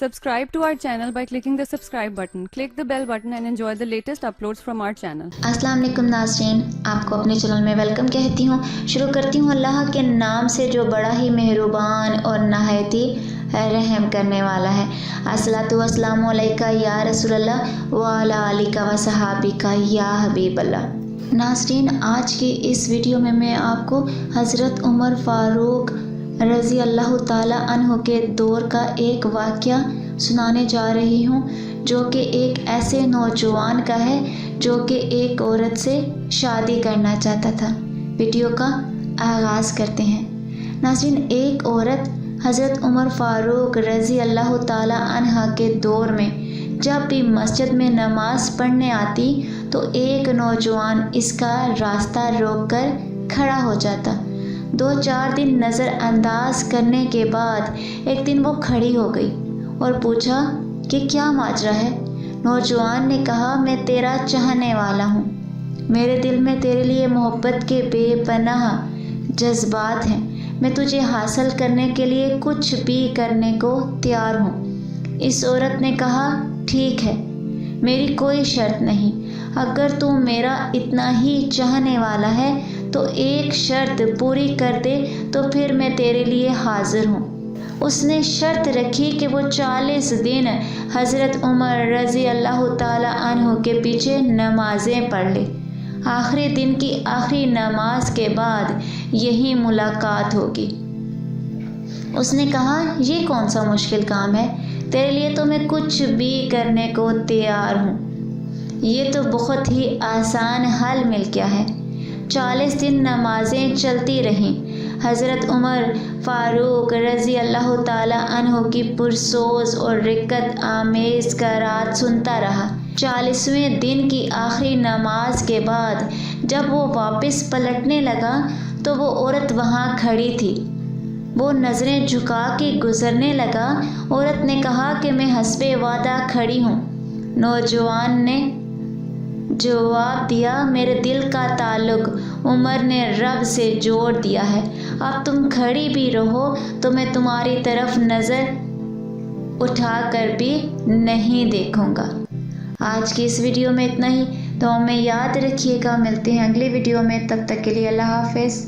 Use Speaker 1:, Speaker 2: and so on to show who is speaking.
Speaker 1: Subscribe to our channel by clicking the subscribe button. Click the bell button and enjoy the latest uploads from our channel.
Speaker 2: अस्सलाम वालेकुम नाज़रीन, आपको अपने channel में welcome कहती हूँ। शुरू करती हूँ अल्लाह के नाम से जो बड़ा ही मेहरबान और नहायत ही रहम करने वाला है। अस्सलातु वस्सलामु अलैका या रसूलल्लाह व अला आलिका व सहाबिका या हबीबल्लाह। नाज़रीन, आज की इस वीडियो में मैं आपको हज़रत उमर फ़ारूक रज़ी अल्लाह ताला अन्हु के दौर का एक वाक़या सुनाने जा रही हूँ, जो कि एक ऐसे नौजवान का है जो कि एक औरत से शादी करना चाहता था। वीडियो का आगाज़ करते हैं। नाज़रीन, एक औरत हज़रत उमर फ़ारूक रज़ी अल्लाह ताला अन्हा के दौर में जब भी मस्जिद में नमाज़ पढ़ने आती तो एक नौजवान इसका रास्ता रोककर खड़ा हो जाता। 2-4 दिन नज़रअंदाज करने के बाद एक दिन वो खड़ी हो गई और पूछा कि क्या माजरा है। नौजवान ने कहा, मैं तेरा चाहने वाला हूँ, मेरे दिल में तेरे लिए मोहब्बत के बेपनाह जज्बात हैं, मैं तुझे हासिल करने के लिए कुछ भी करने को तैयार हूँ। इस औरत ने कहा, ठीक है, मेरी कोई शर्त नहीं, अगर तू मेरा इतना ही चाहने वाला है तो एक शर्त पूरी कर दे तो फिर मैं तेरे लिए हाजिर हूँ। उसने शर्त रखी कि वो 40 दिन हज़रत उमर रज़ी अल्लाह ताला अन्हु के पीछे नमाज़ें पढ़ ले। आखिरी दिन की आखिरी नमाज के बाद यही मुलाकात होगी। उसने कहा, ये कौन सा मुश्किल काम है, तेरे लिए तो मैं कुछ भी करने को तैयार हूँ, ये तो बहुत ही आसान हल मिल गया है। 40 दिन नमाज़ें चलती रहीं। हज़रत उमर फ़ारूक रज़ी अल्लाह ताला अन्हु की पुरसोज और रिक्कत आमेज़ करात सुनता रहा। 40वें दिन की आखिरी नमाज के बाद जब वो वापस पलटने लगा तो वो औरत वहाँ खड़ी थी। वो नज़रें झुका के गुज़रने लगा। औरत ने कहा कि मैं हस्बे वादा खड़ी हूँ। नौजवान ने जवाब दिया, मेरे दिल का ताल्लुक़ उमर ने रब से जोड़ दिया है, अब तुम खड़ी भी रहो तो मैं तुम्हारी तरफ नज़र उठा कर भी नहीं देखूँगा। आज की इस वीडियो में इतना ही, तो हमें याद रखिएगा। मिलते हैं अगली वीडियो में, तब तक के लिए अल्लाह हाफ़िज़।